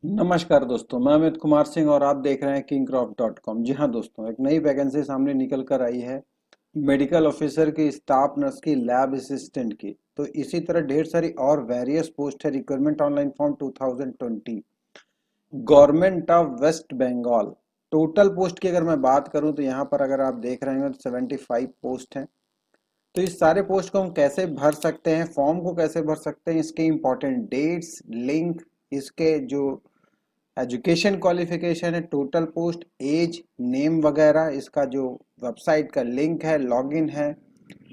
नमस्कार दोस्तों, मैं अमित कुमार सिंह और आप देख रहे हैं किंगक्रॉप.com। जी हाँ दोस्तों, एक नई वैकेंसी सामने निकल कर आई है मेडिकल ऑफिसर की, स्टाफ नर्स की, लैब असिस्टेंट की। तो इसी तरह ढेर सारी और वेरियस पोस्ट है। Requirement online form 2020, government of West Bengal. Total post की अगर मैं बात करूं तो यहाँ पर अगर आप देख रहे हैं तो 75 पोस्ट हैं। तो इस सारे पोस्ट को हम कैसे भर सकते हैं, फॉर्म को कैसे भर सकते हैं, इसके इंपॉर्टेंट डेट्स, लिंक, इसके जो एजुकेशन क्वालिफिकेशन है, टोटल पोस्ट, एज, नेम वगैरह, इसका जो वेबसाइट का लिंक है, लॉगिन है,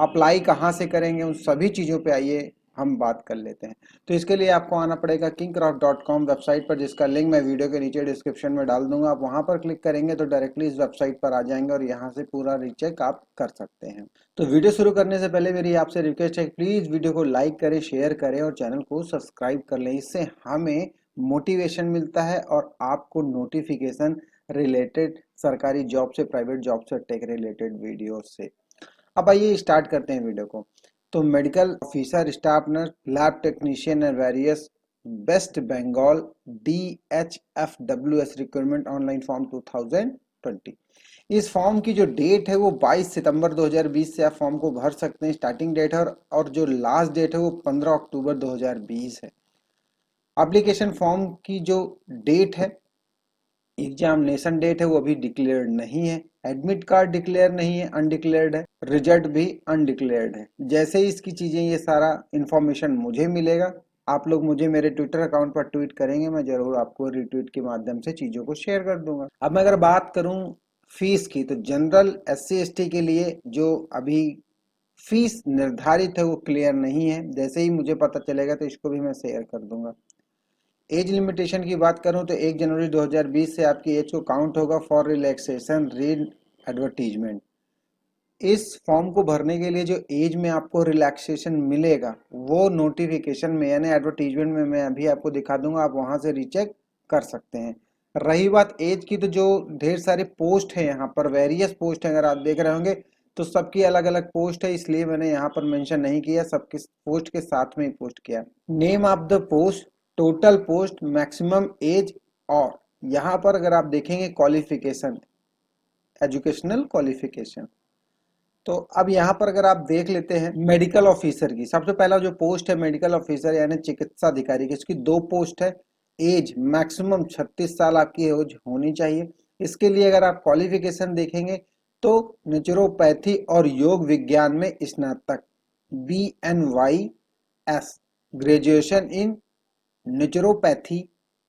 अप्लाई कहाँ से करेंगे, उन सभी चीज़ों पे आइए हम बात कर लेते हैं। तो इसके लिए आपको आना पड़ेगा kingscraft.com वेबसाइट पर, जिसका लिंक मैं वीडियो के नीचे डिस्क्रिप्शन में डाल दूंगा। आप वहां पर क्लिक करेंगे तो डायरेक्टली इस वेबसाइट पर आ जाएंगे और यहाँ से पूरा रीचेक आप कर सकते हैं। तो वीडियो शुरू करने से पहले मेरी आपसे रिक्वेस्ट है, प्लीज़ वीडियो को लाइक करें, शेयर करें और चैनल को सब्सक्राइब कर लें। इससे हमें मोटिवेशन मिलता है और आपको नोटिफिकेशन रिलेटेड सरकारी जॉब से, प्राइवेट जॉब से, टेक रिलेटेड वीडियो से। अब आइए स्टार्ट करते हैं वीडियो को। तो medical officer, staff nurse, lab technician and various West Bengal DHFWS requirement online form 2020। इस फॉर्म की जो डेट है वो 22 सितंबर 2020 से आप फॉर्म को भर सकते हैं, स्टार्टिंग डेट है। और जो लास्ट डेट है वो 15 अक्टूबर 2020 है। एप्लीकेशन फॉर्म की जो डेट है, एग्जामिनेशन डेट है, वो अभी डिक्लेयर्ड नहीं है। एडमिट कार्ड डिक्लेयर नहीं है, अनडिक्लेयर्ड है। रिजल्ट भी अनडिक्लेयर्ड है। जैसे ही इसकी चीज़ें, ये सारा इंफॉर्मेशन मुझे मिलेगा, आप लोग मुझे मेरे ट्विटर अकाउंट पर ट्वीट करेंगे, मैं जरूर आपको रिट्वीट के माध्यम से चीज़ों को शेयर कर दूंगा। अब मैं अगर बात करूं फीस की, तो जनरल SC ST के लिए जो अभी फीस निर्धारित है वो क्लियर नहीं है। जैसे ही मुझे पता चलेगा तो इसको भी मैं शेयर कर दूंगा। एज लिमिटेशन की बात करूं तो 1 जनवरी 2020 से आपकी एज को काउंट होगा फॉर रिलैक्सेशन रीड एडवर्टीजमेंट। इस फॉर्म को भरने के लिए जो एज में आपको रिलैक्सेशन मिलेगा वो नोटिफिकेशन में यानी एडवर्टीजमेंट में मैं अभी आपको दिखा दूंगा, आप वहां से रीचेक कर सकते हैं। रही बात एज की, तो जो ढेर सारे पोस्ट है यहाँ पर, वेरियस पोस्ट है, अगर आप देख रहे होंगे तो सबकी अलग अलग पोस्ट है, इसलिए मैंने यहाँ पर मेंशन नहीं किया, सबके पोस्ट के साथ में ही पोस्ट किया। Name of the post, total post, maximum age, और यहाँ पर अगर आप देखेंगे क्वालिफिकेशन, एजुकेशनल क्वालिफिकेशन। तो अब यहाँ पर अगर आप देख लेते हैं मेडिकल ऑफिसर की, सबसे पहला जो पोस्ट है मेडिकल ऑफिसर यानी चिकित्सा अधिकारी की, इसकी दो पोस्ट है। एज मैक्सिमम 36 साल आपकी एज होनी चाहिए। इसके लिए अगर आप क्वालिफिकेशन देखेंगे तो नेचुरोपैथी और योग विज्ञान में स्नातक, BNYS, graduation in naturopathy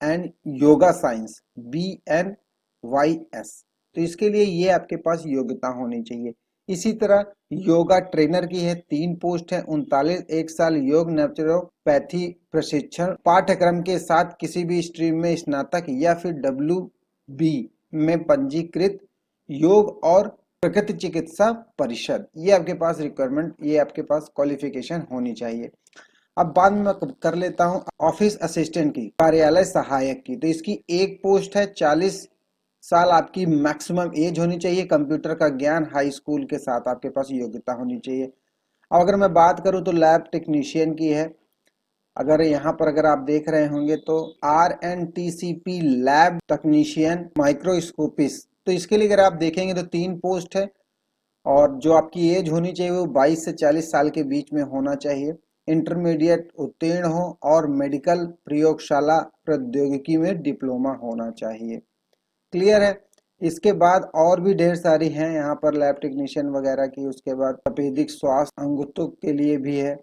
and yoga science, BNYS। तो इसके लिए ये आपके पास योग्यता होनी चाहिए। इसी तरह योगा ट्रेनर की है, 3 पोस्ट है। 39 1 साल योग नेचुरोपैथी प्रशिक्षण पाठ्यक्रम के साथ किसी भी स्ट्रीम में स्नातक या फिर WB में पंजीकृत योग और प्रकृति चिकित्सा परिषद, ये आपके पास रिक्वायरमेंट, ये आपके पास क्वालिफिकेशन होनी चाहिए। अब बाद में मैं कर लेता हूँ ऑफिस असिस्टेंट की, कार्यालय सहायक की। तो इसकी एक पोस्ट है, 40 साल आपकी मैक्सिमम एज होनी चाहिए। कंप्यूटर का ज्ञान हाई स्कूल के साथ आपके पास योग्यता होनी चाहिए। अब अगर मैं बात करूं तो लैब टेक्नीशियन की है। अगर यहाँ पर अगर आप देख रहे होंगे तो RNTCP लैब टेक्नीशियन माइक्रोस्कोपिस्ट। तो इसके लिए अगर आप देखेंगे तो 3 पोस्ट है और जो आपकी एज होनी चाहिए वो 22 से 40 साल के बीच में होना चाहिए। इंटरमीडिएट उत्तीर्ण हो और मेडिकल प्रयोगशाला प्रौद्योगिकी में डिप्लोमा होना चाहिए। क्लियर है। इसके बाद और भी ढेर सारी हैं यहाँ पर लैब टेक्नीशियन वगैरह की। उसके बाद तपेदिक स्वास्थ्य अंगों के लिए भी है।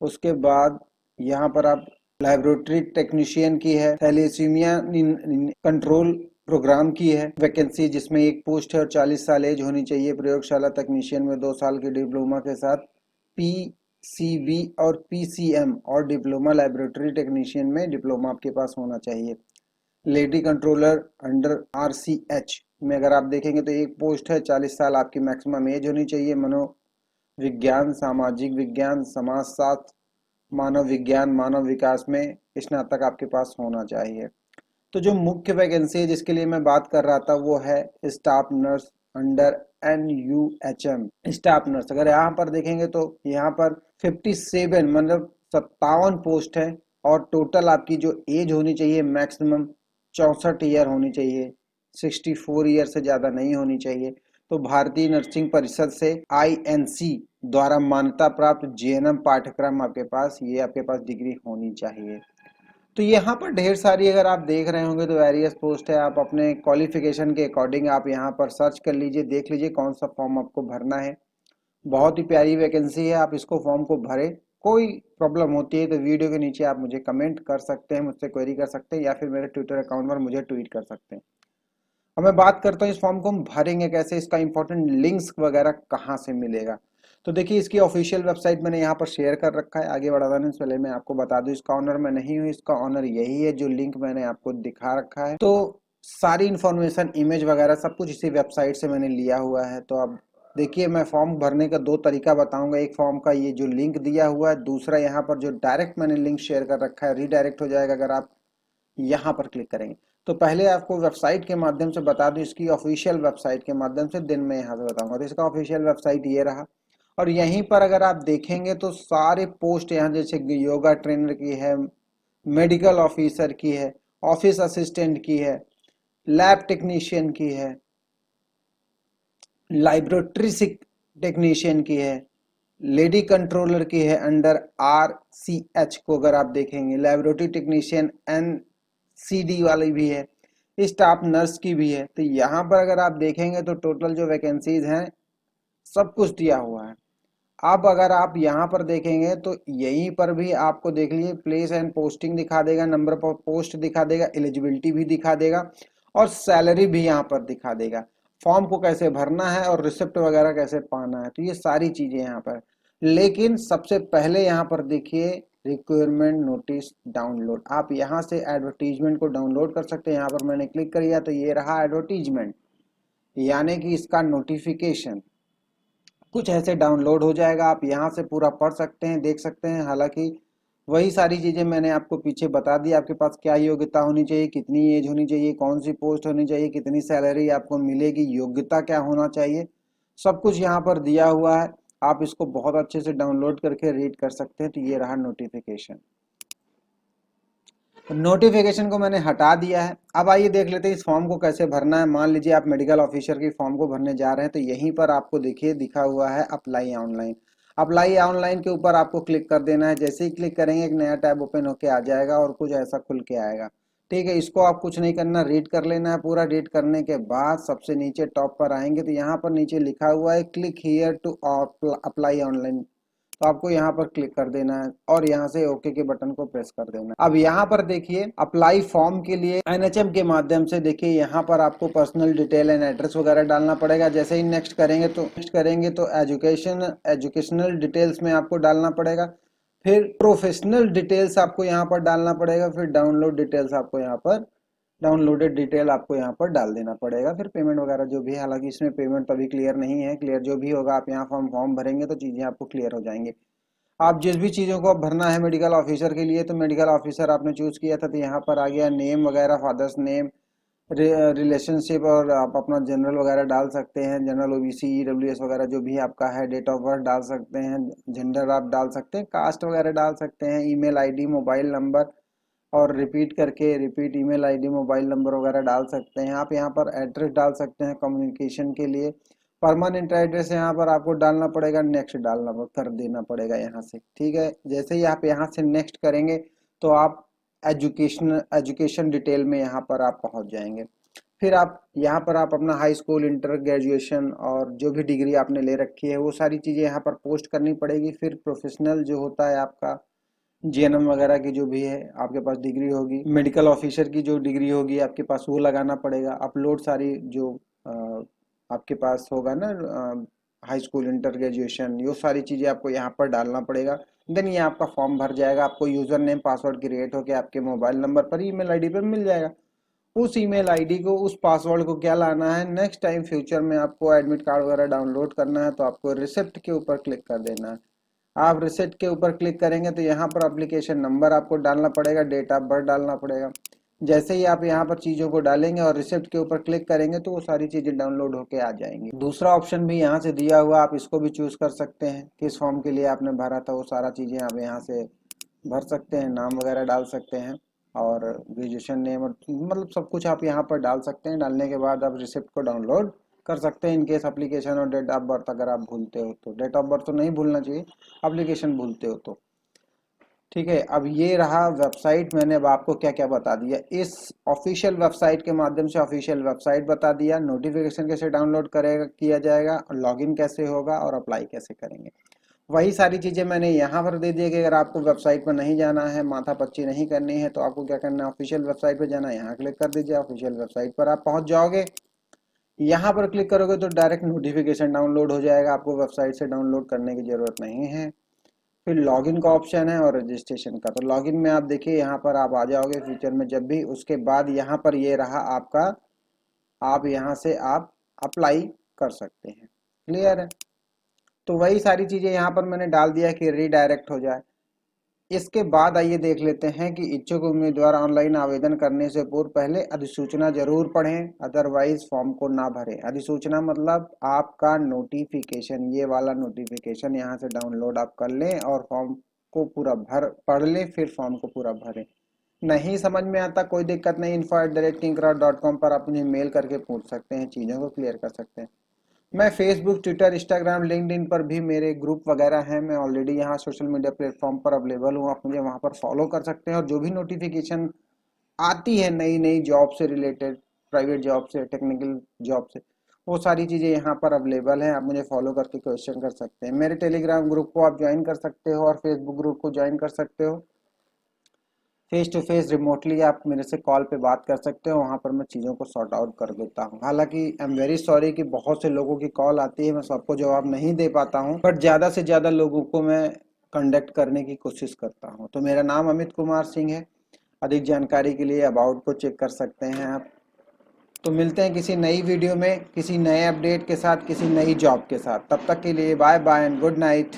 उसके बाद यहाँ पर आप लेबोरेटरी टेक्नीशियन की है, थैलेसीमिया कंट्रोल प्रोग्राम की है वैकेंसी, जिसमें एक पोस्ट है और 40 साल एज होनी चाहिए। प्रयोगशाला टेक्नीशियन में 2 साल की डिप्लोमा के साथ PCB और PCM और डिप्लोमा, लेबोरेटरी टेक्नीशियन में डिप्लोमा आपके पास होना चाहिए। लेडी कंट्रोलर अंडर RCH में अगर आप देखेंगे तो एक पोस्ट है, 40 साल आपकी मैक्सिमम एज होनी चाहिए। मनोविज्ञान, सामाजिक विज्ञान, समाजशास्त्र, मानव विज्ञान, मानव विकास में स्नातक आपके पास होना चाहिए। तो जो मुख्य वैकेंसी है जिसके लिए मैं बात कर रहा था वो है staff nurse under NUHM। Staff nurse अगर यहाँ पर देखेंगे तो यहाँ पर 57 मतलब 57 पोस्ट है और टोटल आपकी जो एज होनी चाहिए मैक्सिमम 64 ईयर होनी चाहिए, 64 ईयर से ज़्यादा नहीं होनी चाहिए। तो भारतीय नर्सिंग परिषद से INC द्वारा मान्यता प्राप्त GNM पाठ्यक्रम आपके पास डिग्री होनी चाहिए। तो यहाँ पर ढेर सारी अगर आप देख रहे होंगे तो वेरियस पोस्ट है। आप अपने क्वालिफिकेशन के अकॉर्डिंग आप यहाँ पर सर्च कर लीजिए, देख लीजिए कौन सा फॉर्म आपको भरना है। बहुत ही प्यारी वैकेंसी है, आप इसको फॉर्म को भरें। कोई प्रॉब्लम होती है तो वीडियो के नीचे आप मुझे कमेंट कर सकते हैं, मुझसे क्वेरी कर सकते हैं, या फिर मेरे ट्विटर अकाउंट पर मुझे ट्वीट कर सकते हैं। अब मैं बात करता हूँ इस फॉर्म को हम भरेंगे कैसे, इसका इंपॉर्टेंट लिंक्स वगैरह कहाँ से मिलेगा। तो देखिए इसकी ऑफिशियल वेबसाइट मैंने यहाँ पर शेयर कर रखा है। आगे बढ़ाने से पहले मैं आपको बता दूं, इसका ऑनर मैं नहीं हूँ, इसका ऑनर यही है जो लिंक मैंने आपको दिखा रखा है। तो सारी इन्फॉर्मेशन, इमेज वगैरह सब कुछ इसी वेबसाइट से मैंने लिया हुआ है। तो अब देखिए मैं फॉर्म भरने का 2 तरीका बताऊंगा। एक फॉर्म का ये जो लिंक दिया हुआ है, दूसरा यहाँ पर जो डायरेक्ट मैंने लिंक शेयर कर रखा है, रीडायरेक्ट हो जाएगा अगर आप यहाँ पर क्लिक करेंगे। तो पहले आपको वेबसाइट के माध्यम से बता दूं, इसकी ऑफिशियल वेबसाइट के माध्यम से दिन में यहाँ से बताऊंगा। तो इसका ऑफिशियल वेबसाइट ये रहा, और यहीं पर अगर आप देखेंगे तो सारे पोस्ट यहाँ जैसे योगा ट्रेनर की है, मेडिकल ऑफिसर की है, ऑफिस असिस्टेंट की है, लैब टेक्नीशियन की है, लाइब्रेटरी टेक्नीशियन की है, लेडी कंट्रोलर की है अंडर RCH को अगर आप देखेंगे, लेबोरेटरी टेक्नीशियन NCD वाली भी है, स्टाफ नर्स की भी है। तो यहाँ पर अगर आप देखेंगे तो टोटल जो वैकेंसीज हैं सब कुछ दिया हुआ है। अब अगर आप यहाँ पर देखेंगे तो यहीं पर भी आपको देख लीजिए प्लेस एंड पोस्टिंग दिखा देगा, नंबर ऑफ पोस्ट दिखा देगा, एलिजिबिलिटी भी दिखा देगा, और सैलरी भी यहाँ पर दिखा देगा। फॉर्म को कैसे भरना है और रिसिप्ट वगैरह कैसे पाना है, तो ये सारी चीजें यहाँ पर। लेकिन सबसे पहले यहाँ पर देखिए रिक्वायरमेंट नोटिस डाउनलोड। आप यहाँ से एडवर्टीजमेंट को डाउनलोड कर सकते हैं। यहाँ पर मैंने क्लिक किया तो ये रहा एडवर्टीजमेंट, यानी कि इसका नोटिफिकेशन कुछ ऐसे डाउनलोड हो जाएगा। आप यहाँ से पूरा पढ़ सकते हैं, देख सकते हैं। हालांकि वही सारी चीजें मैंने आपको पीछे बता दी, आपके पास क्या योग्यता होनी चाहिए, कितनी एज होनी चाहिए, कौन सी पोस्ट होनी चाहिए, कितनी सैलरी आपको मिलेगी, योग्यता क्या होना चाहिए, सब कुछ यहाँ पर दिया हुआ है। आप इसको बहुत अच्छे से डाउनलोड करके रीड कर सकते हैं। तो ये रहा नोटिफिकेशन। नोटिफिकेशन को मैंने हटा दिया है। अब आइए देख लेते हैं इस फॉर्म को कैसे भरना है। मान लीजिए आप मेडिकल ऑफिसर की फॉर्म को भरने जा रहे हैं, तो यहीं पर आपको देखिए दिखा हुआ है अप्लाई ऑनलाइन। अप्लाई ऑनलाइन के ऊपर आपको क्लिक कर देना है। जैसे ही क्लिक करेंगे एक नया टैब ओपन होके आ जाएगा और कुछ ऐसा खुल के आएगा। ठीक है, इसको आप कुछ नहीं करना, रीड कर लेना है पूरा। रीड करने के बाद सबसे नीचे टॉप पर आएंगे तो यहाँ पर नीचे लिखा हुआ है click here to apply online. तो आपको यहाँ पर क्लिक कर देना है और यहाँ से ओके के बटन को प्रेस कर देना है। अब यहाँ पर देखिए अप्लाई फॉर्म के लिए NHM के माध्यम से देखिए यहाँ पर आपको पर्सनल डिटेल एंड एड्रेस वगैरह डालना पड़ेगा। जैसे ही नेक्स्ट करेंगे तो एजुकेशनल डिटेल्स में आपको डालना पड़ेगा, फिर प्रोफेशनल डिटेल्स आपको यहाँ पर डालना पड़ेगा, फिर डाउनलोड डिटेल्स आपको यहाँ पर डाउनलोडेड डिटेल आपको यहाँ पर डाल देना पड़ेगा, फिर पेमेंट वगैरह जो भी है। हालांकि इसमें पेमेंट तो अभी क्लियर नहीं है, क्लियर जो भी होगा आप यहाँ फॉर्म भरेंगे तो चीज़ें आपको क्लियर हो जाएंगी। आप जिस भी चीज़ों को भरना है मेडिकल ऑफिसर के लिए, तो मेडिकल ऑफिसर आपने चूज़ किया था तो यहाँ पर आ गया नेम वगैरह, फादर्स नेम, रिलेशनशिप, और आप अपना जनरल वगैरह डाल सकते हैं, जनरल OBC EWS वगैरह जो भी आपका है, डेट ऑफ बर्थ डाल सकते हैं, जेंडर आप डाल सकते हैं, कास्ट वगैरह डाल सकते हैं, ईमेल ID, मोबाइल नंबर, और repeat email ID, mobile number वगैरह डाल सकते हैं। आप यहाँ पर एड्रेस डाल सकते हैं कम्युनिकेशन के लिए। परमानेंट एड्रेस यहाँ पर आपको डालना पड़ेगा, नेक्स्ट कर देना पड़ेगा यहाँ से। ठीक है, जैसे ही आप यहाँ से नेक्स्ट करेंगे तो आप एजुकेशन डिटेल में यहाँ पर आप पहुँच जाएंगे। फिर आप यहाँ पर आप अपना हाई स्कूल, इंटर, ग्रेजुएशन और जो भी डिग्री आपने ले रखी है वो सारी चीज़ें यहाँ पर पोस्ट करनी पड़ेगी। फिर प्रोफेशनल जो होता है आपका GNM वगैरह की जो भी है आपके पास डिग्री होगी, मेडिकल ऑफिसर की जो डिग्री होगी आपके पास वो लगाना पड़ेगा। अपलोड सारी जो आपके पास होगा ना, हाई स्कूल, इंटर, ग्रेजुएशन, ये सारी चीज़ें आपको यहाँ पर डालना पड़ेगा। देन ये आपका फॉर्म भर जाएगा। आपको यूज़र नेम पासवर्ड क्रिएट होकर आपके मोबाइल नंबर पर, ईमेल ID पर मिल जाएगा। उस ईमेल ID को, उस पासवर्ड को क्या लाना है, नेक्स्ट टाइम फ्यूचर में आपको एडमिट कार्ड वगैरह डाउनलोड करना है तो आपको रिसिप्ट के ऊपर क्लिक कर देना है। आप रिसिप्ट के ऊपर क्लिक करेंगे तो यहाँ पर एप्लीकेशन नंबर आपको डालना पड़ेगा, डेट ऑफ बर्थ डालना पड़ेगा। जैसे ही आप यहाँ पर चीज़ों को डालेंगे और रिसिप्ट के ऊपर क्लिक करेंगे तो वो सारी चीज़ें डाउनलोड होके आ जाएंगी। दूसरा ऑप्शन भी यहाँ से दिया हुआ, आप इसको भी चूज़ कर सकते हैं। किस फॉर्म के लिए आपने भरा था वो सारा चीज़ें आप यहाँ से भर सकते हैं, नाम वगैरह डाल सकते हैं और ग्रेजुएशन नेम और मतलब सब कुछ आप यहाँ पर डाल सकते हैं। डालने के बाद आप रिसिप्ट को डाउनलोड कर सकते हैं। इनकेस एप्लीकेशन और डेट ऑफ बर्थ अगर आप भूलते हो तो, डेट ऑफ बर्थ तो नहीं भूलना चाहिए, एप्लीकेशन भूलते हो तो। ठीक है, अब ये रहा वेबसाइट। मैंने अब आपको क्या क्या बता दिया। इस ऑफिशियल वेबसाइट के माध्यम से ऑफिशियल वेबसाइट बता दिया, नोटिफिकेशन कैसे डाउनलोड करेगा किया जाएगा, लॉगिन कैसे होगा और अप्लाई कैसे करेंगे। वही सारी चीज़ें मैंने यहाँ पर दे दी कि अगर आपको वेबसाइट पर नहीं जाना है, माथा पच्ची नहीं करनी है, तो आपको क्या करना है, ऑफिशियल वेबसाइट पर जाना है, यहाँ क्लिक कर दीजिए। ऑफिशियल वेबसाइट पर आप पहुँच जाओगे। यहाँ पर क्लिक करोगे तो डायरेक्ट नोटिफिकेशन डाउनलोड हो जाएगा, आपको वेबसाइट से डाउनलोड करने की ज़रूरत नहीं है। फिर लॉगिन का ऑप्शन है और रजिस्ट्रेशन का। तो लॉगिन में आप देखिए यहाँ पर आप आ जाओगे फ्यूचर में जब भी, उसके बाद यहाँ पर ये रहा आपका, आप यहाँ से आप अप्लाई कर सकते हैं। क्लियर है। तो वही सारी चीज़ें यहाँ पर मैंने डाल दिया कि रीडायरेक्ट हो जाए। इसके बाद आइए देख लेते हैं कि इच्छुक उम्मीदवार ऑनलाइन आवेदन करने से पूर्व पहले अधिसूचना जरूर पढ़ें, अदरवाइज फॉर्म को ना भरें। अधिसूचना मतलब आपका नोटिफिकेशन, ये वाला नोटिफिकेशन यहाँ से डाउनलोड आप कर लें और फॉर्म को पूरा पढ़ लें, फिर फॉर्म को पूरा भरें। नहीं समझ में आता कोई दिक्कत नहीं, info@kinkra.com पर आप मुझे मेल करके पूछ सकते हैं, चीज़ों को क्लियर कर सकते हैं। मैं फेसबुक, ट्विटर, इंस्टाग्राम, लिंक्डइन पर भी मेरे ग्रुप वगैरह हैं। मैं ऑलरेडी यहाँ सोशल मीडिया प्लेटफॉर्म पर अवेलेबल हूँ, आप मुझे वहाँ पर फॉलो कर सकते हैं। और जो भी नोटिफिकेशन आती है नई नई जॉब से रिलेटेड, प्राइवेट जॉब से, टेक्निकल जॉब से, वो सारी चीज़ें यहाँ पर अवेलेबल हैं। आप मुझे फॉलो करके क्वेश्चन कर सकते हैं। मेरे टेलीग्राम ग्रुप को आप ज्वाइन कर सकते हो और फेसबुक ग्रुप को ज्वाइन कर सकते हो। फेस टू फेस रिमोटली आप मेरे से कॉल पे बात कर सकते हो, वहाँ पर मैं चीज़ों को सॉर्ट आउट कर देता हूँ। हालांकि आई एम वेरी सॉरी कि बहुत से लोगों की कॉल आती है, मैं सबको जवाब नहीं दे पाता हूँ, बट ज़्यादा से ज़्यादा लोगों को मैं कंडक्ट करने की कोशिश करता हूँ। तो मेरा नाम अमित कुमार सिंह है। अधिक जानकारी के लिए अबाउट को चेक कर सकते हैं आप। तो मिलते हैं किसी नई वीडियो में, किसी नए अपडेट के साथ, किसी नई जॉब के साथ। तब तक के लिए bye bye and good night.